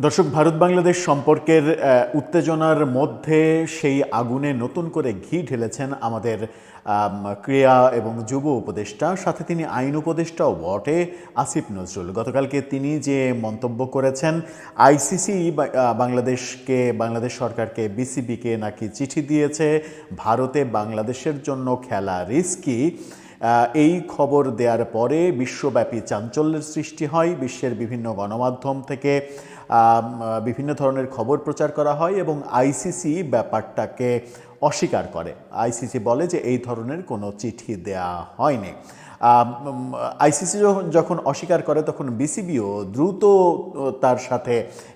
দর্শক, ভারত বাংলাদেশ সম্পর্কের উত্তেজনার মধ্যে সেই আগুনে নতুন করে ঘি ঢেলেছেন আমাদের ক্রীড়া এবং যুব উপদেষ্টা, সাথে তিনি আইন উপদেষ্টাও বটে আসিফ নজরুল। গতকালকে তিনি যে মন্তব্য করেছেন, আইসিসি বাংলাদেশ সরকারকে, বিসিবিকে নাকি চিঠি দিয়েছে, ভারতে বাংলাদেশের জন্য খেলা রিস্কি। এই খবর দেওয়ার পরে বিশ্বব্যাপী চাঞ্চল্যের সৃষ্টি হয়। বিশ্বের বিভিন্ন গণমাধ্যম থেকে বিভিন্ন ধরনের খবর প্রচার করা হয় এবং আইসিসি ব্যাপারটাকে অস্বীকার করে। আইসিসি বলে যে এই ধরনের কোনো চিঠি দেয়া হয়নি। আইসিসি যখন অস্বীকার করে তখন বিসিবিও দ্রুত তার সাথে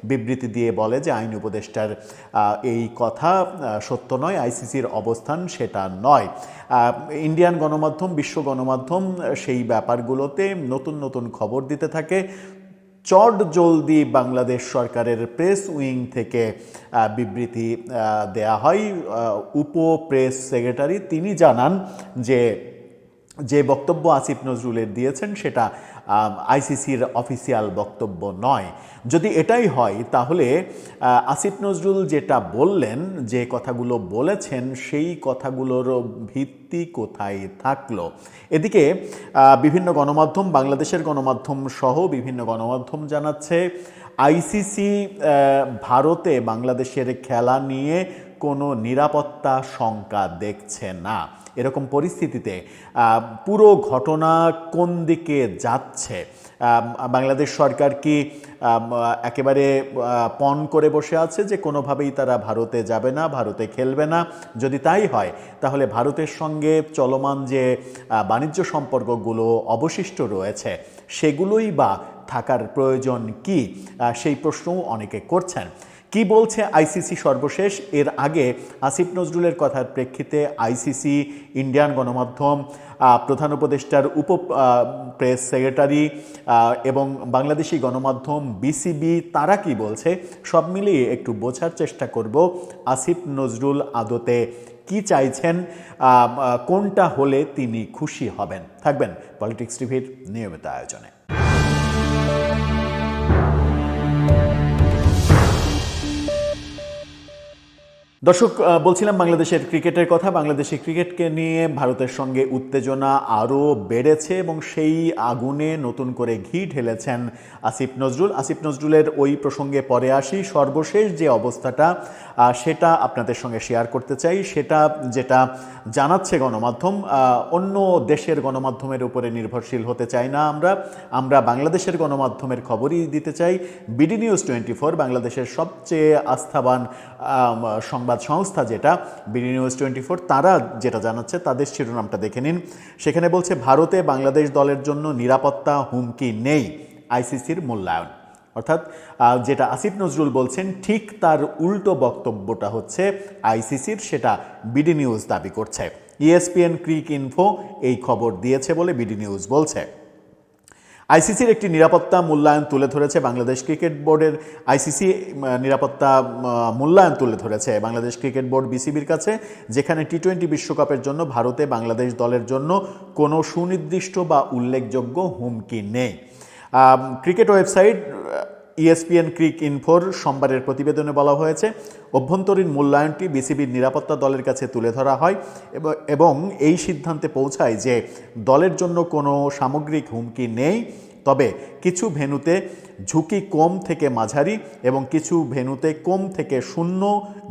বিবৃতি দিয়ে বলে যে আইন উপদেষ্টার এই কথা সত্য নয়, আইসিসির অবস্থান সেটা নয়। ইন্ডিয়ান গণমাধ্যম, বিশ্ব গণমাধ্যম সেই ব্যাপারগুলোতে নতুন নতুন খবর দিতে থাকে। চট জলদি বাংলাদেশ সরকারের প্রেস উইং থেকে বিবৃতি দেয়া হয়। উপ প্রেস সেক্রেটারি তিনি জানান যে বক্তব্য আসিফ নজরুলের দিয়েছেন সেটা আইসিসির অফিসিয়াল বক্তব্য নয়। যদি এটাই হয় তাহলে আসিফ নজরুল যেটা বললেন, যে কথাগুলো বলেছেন, সেই কথাগুলোর ভিত্তি কোথায় থাকলো? এদিকে বিভিন্ন গণমাধ্যম, বাংলাদেশের গণমাধ্যম সহ বিভিন্ন গণমাধ্যম জানাচ্ছে আইসিসি ভারতে বাংলাদেশের খেলা নিয়ে কোনো নিরাপত্তা শঙ্কা দেখছে না। এরকম পরিস্থিতিতে পুরো ঘটনা কোন দিকে যাচ্ছে? বাংলাদেশ সরকার কি একেবারে পণ করে বসে আছে যে কোনোভাবেই তারা ভারতে যাবে না, ভারতে খেলবে না? যদি তাই হয় তাহলে ভারতের সঙ্গে চলমান যে বাণিজ্য সম্পর্কগুলো অবশিষ্ট রয়েছে সেগুলোই বা থাকার প্রয়োজন কি? সেই প্রশ্নও অনেকে করছেন। কি বলছে আইসিসি সর্বশেষ? এর আগে আসিফ নজরুলের কথার প্রেক্ষিতে আইসিসি, ইন্ডিয়ান গণমাধ্যম, প্রধান উপদেষ্টার উপ প্রেস সেক্রেটারি এবং বাংলাদেশি গণমাধ্যম বিসিবি তারা কি বলছে সব মিলিয়ে একটু বোঝার চেষ্টা করব আসিফ নজরুল আদতে কি চাইছেন, কোনটা হলে তিনি খুশি হবেন। থাকবেন পলিটিক্স টিভির নিয়মিত আয়োজনে। দর্শক, বলছিলাম বাংলাদেশের ক্রিকেটের কথা। বাংলাদেশি ক্রিকেটকে নিয়ে ভারতের সঙ্গে উত্তেজনা আরও বেড়েছে এবং সেই আগুনে নতুন করে ঘি ঢেলেছেন আসিফ নজরুল। আসিফ নজরুলের ওই প্রসঙ্গে পরে আসি। সর্বশেষ যে অবস্থাটা সেটা আপনাদের সঙ্গে শেয়ার করতে চাই। সেটা যেটা জানাচ্ছে গণমাধ্যম, অন্য দেশের গণমাধ্যমের উপরে নির্ভরশীল হতে চাই না আমরা বাংলাদেশের গণমাধ্যমের খবরই দিতে চাই। বিডি নিউজ 24, বাংলাদেশের সবচেয়ে আস্থাবান সংবাদ সংস্থা যেটা বিডি নিউজ 24, তারা যেটা জানাচ্ছে, তাদের শিরোনামটা দেখে নিন। সেখানে বলছে ভারতে বাংলাদেশ দলের জন্য নিরাপত্তা হুমকি নেই, আইসিসির মূল্যায়ন। অর্থাৎ যেটা আসিফ নজরুল বলছেন ঠিক তার উল্টো বক্তব্যটা হচ্ছে আইসিসির, সেটা বিডি নিউজ দাবি করছে। ইএসপিএন ক্রিক ইনফো এই খবর দিয়েছে বলে বিডি নিউজ বলছে। আইসিসির একটি নিরাপত্তা মূল্যায়ন তুলে ধরেছে বাংলাদেশ ক্রিকেট বোর্ডের। আইসিসি নিরাপত্তা মূল্যায়ন তুলে ধরেছে বাংলাদেশ ক্রিকেট বোর্ড বিসিবির কাছে, যেখানে টি-20 বিশ্বকাপের জন্য ভারতে বাংলাদেশ দলের জন্য কোনো সুনির্দিষ্ট বা উল্লেখযোগ্য হুমকি নেই। ক্রিকেট ওয়েবসাইট ইএসপিএন ক্রিক ইনফোর সোমবারের প্রতিবেদনে বলা হয়েছে, অভ্যন্তরীণ মূল্যায়নটি বিসিবির নিরাপত্তা দলের কাছে তুলে ধরা হয় এবং এই সিদ্ধান্তে পৌঁছায় যে দলের জন্য কোনো সামগ্রিক হুমকি নেই, তবে কিছু ভেন্যুতে ঝুঁকি কম থেকে মাঝারি এবং কিছু ভেন্যুতে কম থেকে শূন্য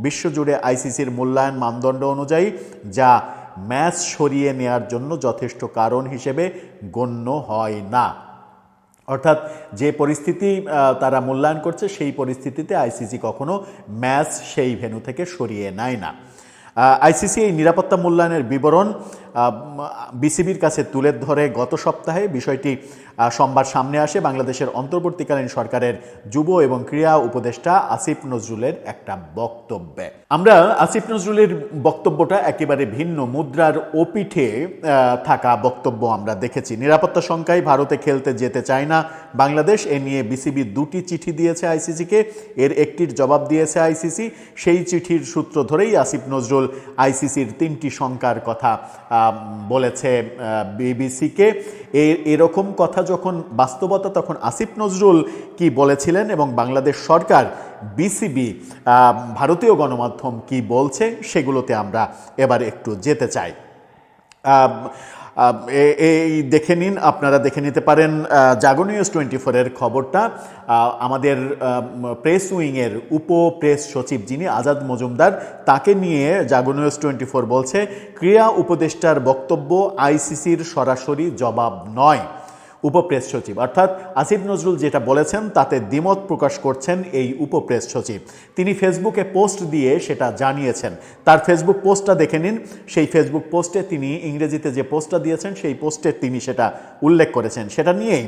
বিশ্বজুড়ে আইসিসির মূল্যায়ন মানদণ্ড অনুযায়ী, যা ম্যাচ সরিয়ে নেওয়ার জন্য যথেষ্ট কারণ হিসেবে গণ্য হয় না। অর্থাৎ যে পরিস্থিতি তারা মূল্যায়ন করছে সেই পরিস্থিতিতে আইসিসি কখনো ম্যাচ সেই ভেন্যু থেকে সরিয়ে নেয় না। আইসিসি এই নিরাপত্তা মূল্যায়নের বিবরণ বিসিবির কাছে তুলে ধরে গত সপ্তাহে। বিষয়টি সোমবার সামনে আসে বাংলাদেশের অন্তর্বর্তীকালীন সরকারের যুব এবং ক্রীড়া উপদেষ্টা আসিফ নজরুলের একটা বক্তব্যে। আমরা আসিফ নজরুলের বক্তব্যটা একেবারে ভিন্ন মুদ্রার ওপিঠে থাকা বক্তব্য আমরা দেখেছি। নিরাপত্তা শঙ্কায় ভারতে খেলতে যেতে চায় না বাংলাদেশ, এ নিয়ে বিসিবি 2টি চিঠি দিয়েছে আইসিসিকে। এর একটির জবাব দিয়েছে আইসিসি। সেই চিঠির সূত্র ধরেই আসিফ নজরুল আইসিসির 3টি শঙ্কার কথা বলেছে বিবিসিকে। এরকম কথা যখন বাস্তবতা, তখন আসিফ নজরুল কি বলেছিলেন এবং বাংলাদেশ সরকার, বিসিবি, ভারতীয় গণমাধ্যম কি বলছে, সেগুলোতে আমরা এবার একটু যেতে চাই। এই দেখে নিন, আপনারা দেখে নিতে পারেন জাগো নিউজ 24-এর খবরটা। আমাদের প্রেস উইংয়ের উপ প্রেস সচিব যিনি আজাদ মজুমদার, তাকে নিয়ে জাগো নিউজ 24 বলছে, ক্রীড়া উপদেষ্টার বক্তব্য আইসিসির সরাসরি জবাব নয়। উপপ্রেস সচিব অর্থাৎ আসিফ নজরুল যেটা বলেছেন তাতে দ্বিমত প্রকাশ করছেন এই উপপ্রেস সচিব। তিনি ফেসবুকে পোস্ট দিয়ে সেটা জানিয়েছেন। তার ফেসবুক পোস্টটা দেখে নিন। সেই ফেসবুক পোস্টে তিনি ইংরেজিতে যে পোস্টটা দিয়েছেন সেই পোস্টে তিনি সেটা উল্লেখ করেছেন। সেটা নিয়েই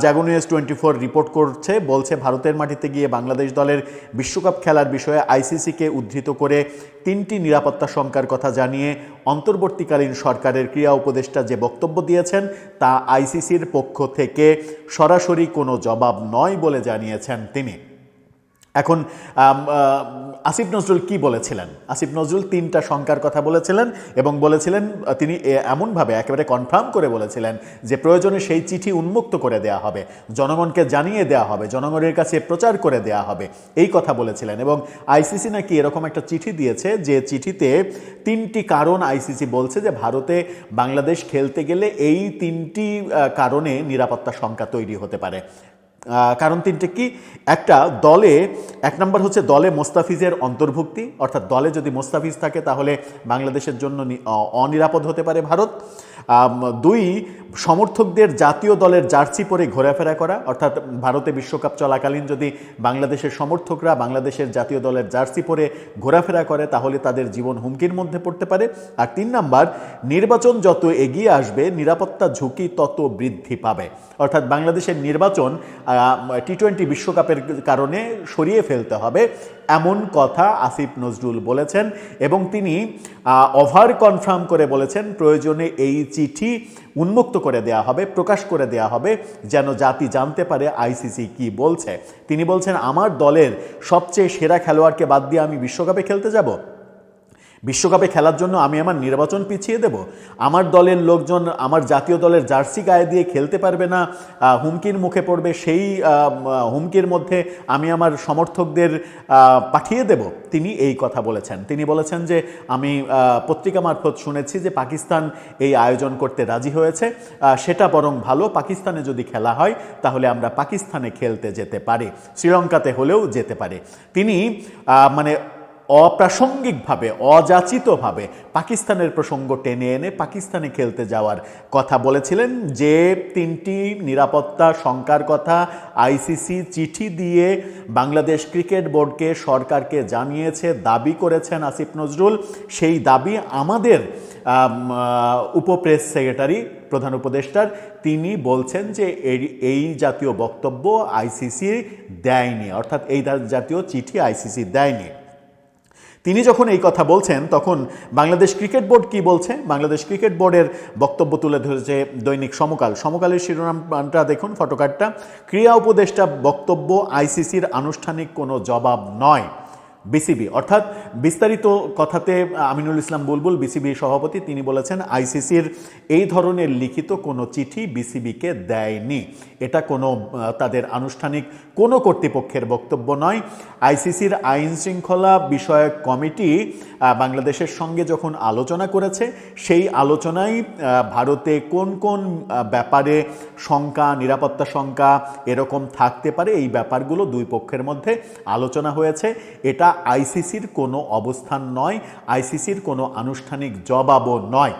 জাগো নিউজ 24 রিপোর্ট করছে, বলছে ভারতের মাটিতে গিয়ে বাংলাদেশ দলের বিশ্বকাপ খেলার বিষয়ে আইসিসিকে উদ্ধৃত করে 3টি নিরাপত্তা শঙ্কার কথা জানিয়ে অন্তর্বর্তীকালীন সরকারের ক্রীড়া উপদেষ্টা যে বক্তব্য দিয়েছেন তা আইসিসির পক্ষ থেকে সরাসরি কোনো জবাব নয় বলে জানিয়েছেন তিনি। এখন আসিফ নজরুল কি বলেছিলেন? আসিফ নজরুল 3টা শঙ্কার কথা বলেছিলেন এবং বলেছিলেন, তিনি এমনভাবে একেবারে কনফার্ম করে বলেছিলেন যে প্রয়োজনে সেই চিঠি উন্মুক্ত করে দেয়া হবে, জনগণকে জানিয়ে দেয়া হবে, জনগণের কাছে প্রচার করে দেয়া হবে, এই কথা বলেছিলেন। এবং আইসিসি নাকি এরকম একটা চিঠি দিয়েছে যে চিঠিতে 3টি কারণ আইসিসি বলছে যে ভারতে বাংলাদেশ খেলতে গেলে এই 3টি কারণে নিরাপত্তা শঙ্কা তৈরি হতে পারে। কারণ 3টে কি? একটা, দলে 1 নম্বর হচ্ছে দলে মোস্তাফিজের অন্তর্ভুক্তি, অর্থাৎ দলে যদি মোস্তাফিজ থাকে তাহলে বাংলাদেশের জন্য অনিরাপদ হতে পারে ভারত। 2, সমর্থকদের জাতীয় দলের জার্সি পরে ঘোরাফেরা করা, অর্থাৎ ভারতে বিশ্বকাপ চলাকালীন যদি বাংলাদেশের সমর্থকরা বাংলাদেশের জাতীয় দলের জার্সি পরে ঘোরাফেরা করে তাহলে তাদের জীবন হুমকির মধ্যে পড়তে পারে। আর 3 নম্বর, নির্বাচন যত এগিয়ে আসবে নিরাপত্তা ঝুঁকি তত বৃদ্ধি পাবে, অর্থাৎ বাংলাদেশের নির্বাচন টি-20 বিশ্বকাপের কারণে সরিয়ে ফেলতে হবে, এমন কথা আসিফ নজরুল বলেছেন। এবং তিনি ওভার কনফার্ম করে বলেছেন প্রয়োজনে এই চিঠি উন্মুক্ত করে দেয়া হবে, প্রকাশ করে দেয়া হবে, যেন জাতি জানতে পারে আইসিসি কি বলছে। তিনি বলছেন, আমার দলের সবচেয়ে সেরা খেলোয়াড়কে বাদ দিয়ে আমি বিশ্বকাপে খেলতে যাব? বিশ্বকাপে খেলার জন্য আমি আমার নির্বাচন পিছিয়ে দেব? আমার দলের লোকজন আমার জাতীয় দলের জার্সি গায়ে দিয়ে খেলতে পারবে না, হুমকির মুখে পড়বে, সেই হুমকির মধ্যে আমি আমার সমর্থকদের পাঠিয়ে দেব? তিনি এই কথা বলেছেন। তিনি বলেছেন যে আমি পত্রিকা মারফত শুনেছি যে পাকিস্তান এই আয়োজন করতে রাজি হয়েছে, সেটা বরং ভালো, পাকিস্তানে যদি খেলা হয় তাহলে আমরা পাকিস্তানে খেলতে যেতে পারি, শ্রীলঙ্কাতে হলেও যেতে পারি। তিনি মানে অপ্রাসঙ্গিকভাবে, অযাচিতভাবে পাকিস্তানের প্রসঙ্গ টেনে এনে পাকিস্তানে খেলতে যাওয়ার কথা বলেছিলেন। যে 3টি নিরাপত্তা শঙ্কার কথা আইসিসি চিঠি দিয়ে বাংলাদেশ ক্রিকেট বোর্ডকে, সরকারকে জানিয়েছে, দাবি করেছেন আসিফ নজরুল, সেই দাবি আমাদের উপপ্রেস সেক্রেটারি, প্রধান উপদেষ্টার, তিনি বলছেন যে এই জাতীয় বক্তব্য আইসিসি দেয়নি, অর্থাৎ এই জাতীয় চিঠি আইসিসি দেয়নি। তিনি যখন এই কথা বলছেন তখন বাংলাদেশ ক্রিকেট বোর্ড কি বলছে? বাংলাদেশ ক্রিকেট বোর্ডের বক্তব্য তুলে ধরেছে দৈনিক সমকাল। সমকালের শিরোনামটা দেখুন, ফটোকার্ডটা, ক্রীড়া উপদেষ্টা বক্তব্য আইসিসির আনুষ্ঠানিক কোনো জবাব নয়। বিসিবি অর্থাৎ বিস্তারিত কথাতে আমিনুল ইসলাম বুলবুল, বিসিবি সভাপতি, তিনি বলেছেন আইসিসির এই ধরনের লিখিত কোনো চিঠি বিসিবিকে দেয়নি, এটা কোনো তাদের আনুষ্ঠানিক কোনো কর্তৃপক্ষের বক্তব্য নয়। আইসিসির আইন শৃঙ্খলা বিষয়ক কমিটি বাংলাদেশের সঙ্গে যখন আলোচনা করেছে, সেই আলোচনায় ভারতে কোন কোন ব্যাপারে শঙ্কা, নিরাপত্তা শঙ্কা এরকম থাকতে পারে, এই ব্যাপারগুলো দুই পক্ষের মধ্যে আলোচনা হয়েছে। এটা আইসিসির কোনো অবস্থান নয়, আইসিসির কোনো আনুষ্ঠানিক জবাবও নয়।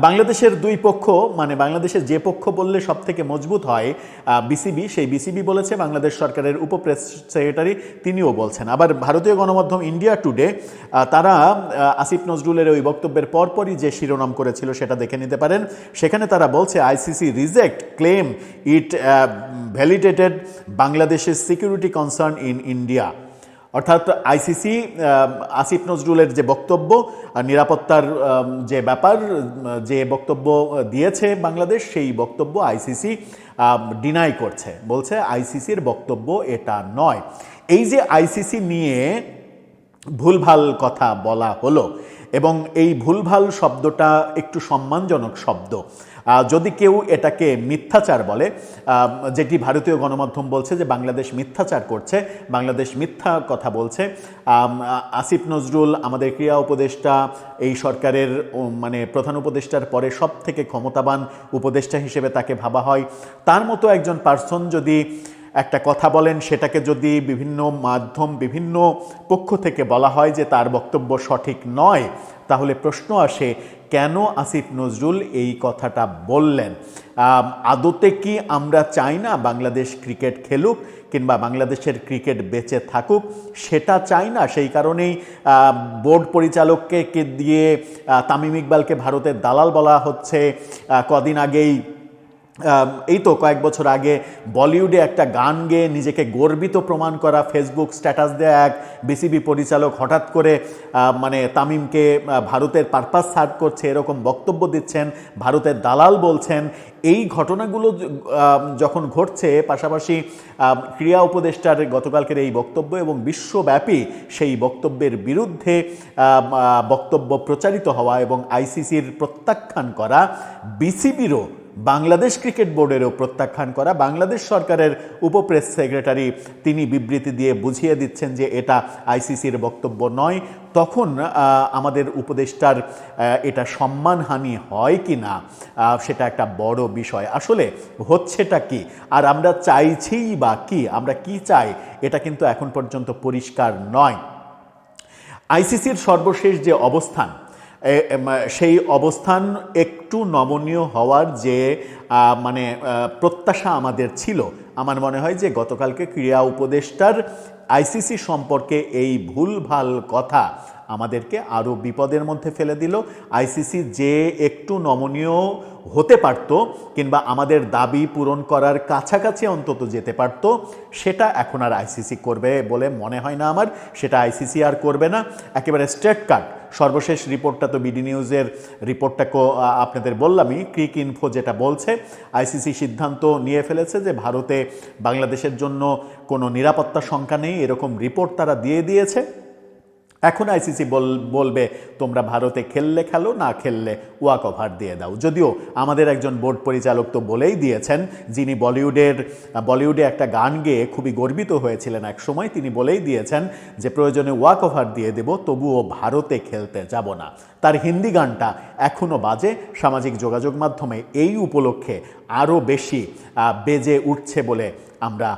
বাংলাদেশের দুই পক্ষ, মানে বাংলাদেশের যে পক্ষ বললে সব থেকে মজবুত হয় বিসিবি, সেই বিসিবি বলেছে, বাংলাদেশ সরকারের উপপ্রেস সেক্রেটারি তিনিও বলছেন। আবার ভারতীয় গণমাধ্যম ইন্ডিয়া টুডে তারা আসিফ নজরুলের ওই বক্তব্যের পরপরই যে শিরোনাম করেছিল সেটা দেখে নিতে পারেন। সেখানে তারা বলছে আইসিসি রিজেক্ট ক্লেম ইট ভ্যালিডেটেড বাংলাদেশের সিকিউরিটি কনসার্ন ইন ইন্ডিয়া। অর্থাৎ আইসিসি আসিফ নজরুলের যে বক্তব্য, নিরাপত্তার যে ব্যাপার, যে বক্তব্য দিয়েছে বাংলাদেশ, সেই বক্তব্য আইসিসি ডিনাই করছে, বলছে আইসিসির বক্তব্য এটা নয়। এই যে আইসিসি নিয়ে ভুলভাল কথা বলা হলো, এবং এই ভুলভাল শব্দটা একটু সম্মানজনক শব্দ। যদি কেউ এটাকে মিথ্যাচার বলে, যেটি ভারতীয় গণমাধ্যম বলছে যে বাংলাদেশ মিথ্যাচার করছে, বাংলাদেশ মিথ্যা কথা বলছে, আসিফ নজরুল আমাদের ক্রীড়া উপদেষ্টা, এই সরকারের মানে প্রধান উপদেষ্টার পরে সব থেকে ক্ষমতাবান উপদেষ্টা হিসেবে তাকে ভাবা হয়, তার মতো একজন পার্সন যদি একটা কথা বলেন, সেটাকে যদি বিভিন্ন মাধ্যম বিভিন্ন পক্ষ থেকে বলা হয় যে তার বক্তব্য সঠিক নয়, তাহলে প্রশ্ন আসে কেন আসিফ নজরুল এই কথাটা বললেন। আদতে কি আমরা চাই না বাংলাদেশ ক্রিকেট খেলুক কিংবা বাংলাদেশের ক্রিকেট বেঁচে থাকুক? সেটা চাই না। সেই কারণেই বোর্ড পরিচালককে দিয়ে তামিম ইকবালকে ভারতের দালাল বলা হচ্ছে। কদিন আগেই এই তো কয়েক বছর আগে বলিউডে একটা গান গেয়ে নিজেকে গর্বিত প্রমাণ করা, ফেসবুক স্ট্যাটাস দেয়া এক বিসিবি পরিচালক হঠাৎ করে মানে তামিমকে ভারতের পারপাস সার্ভ করছে এরকম বক্তব্য দিচ্ছেন, ভারতের দালাল বলছেন। এই ঘটনাগুলো যখন ঘটছে, পাশাপাশি ক্রীড়া উপদেষ্টার গতকালকের এই বক্তব্য এবং বিশ্বব্যাপী সেই বক্তব্যের বিরুদ্ধে বক্তব্য প্রচারিত হওয়া এবং আইসিসির প্রত্যাখ্যান করা, বিসিবিরও বাংলাদেশ ক্রিকেট বোর্ডেরও প্রত্যাখ্যান করা, বাংলাদেশ সরকারের উপপ্রেস সেক্রেটারি তিনি বিবৃতি দিয়ে বুঝিয়ে দিচ্ছেন যে এটা আইসিসির বক্তব্য নয়, তখন আমাদের উপদেষ্টার এটা সম্মানহানি হয় কি না সেটা একটা বড় বিষয়। আসলে হচ্ছেটা কি, আর আমরা চাইছিই বা কি, আমরা কি চাই এটা কিন্তু এখন পর্যন্ত পরিষ্কার নয়। আইসিসির সর্বশেষ যে অবস্থান, সেই অবস্থান একটু নমনীয় হওয়ার যে মানে প্রত্যাশা আমাদের ছিল, আমার মনে হয় যে গতকালকে ক্রীড়া উপদেষ্টার আইসিসি সম্পর্কে এই ভুলভাল কথা আমাদেরকে আরও বিপদের মধ্যে ফেলে দিল। আইসিসি যে একটু নমনীয় হতে পারত কিংবা আমাদের দাবি পূরণ করার কাছাকাছি অন্তত যেতে পারত, সেটা এখন আর আইসিসি করবে বলে মনে হয় না আমার। সেটা আইসিসি আর করবে না, একেবারে স্ট্রেট কাট। সর্বশেষ রিপোর্টটা তো বিডি নিউজের রিপোর্টটাকে আপনাদের বললামই, ক্রিক ইনফো যেটা বলছে, আইসিসি সিদ্ধান্ত নিয়ে ফেলেছে যে ভারতে বাংলাদেশের জন্য কোনো নিরাপত্তা শঙ্কা নেই, এরকম রিপোর্ট তারা দিয়ে দিয়েছে। এখন আইসিসি বলবে তোমরা ভারতে খেললে খেলো, না খেললে ওয়াক ওভার দিয়ে দাও। যদিও আমাদের একজন বোর্ড পরিচালক তো বলেই দিয়েছেন, যিনি বলিউডে একটা গান গেয়ে খুবই গর্বিত হয়েছিলেন এক সময়, তিনি বলেই দিয়েছেন যে প্রয়োজনে ওয়াক ওভার দিয়ে দেব, তবুও ভারতে খেলতে যাব না। তার হিন্দি গানটা এখনও বাজে সামাজিক যোগাযোগ মাধ্যমে, এই উপলক্ষে আরও বেশি বেজে উঠছে বলে আমরা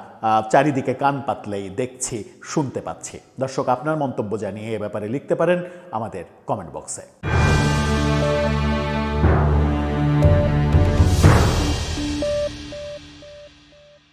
চারিদিকে কান পাতলেই দেখছি, শুনতে পাচ্ছি। দর্শক, আপনার মন্তব্য জানিয়ে এ ব্যাপারে লিখতে পারেন আমাদের কমেন্ট বক্সে।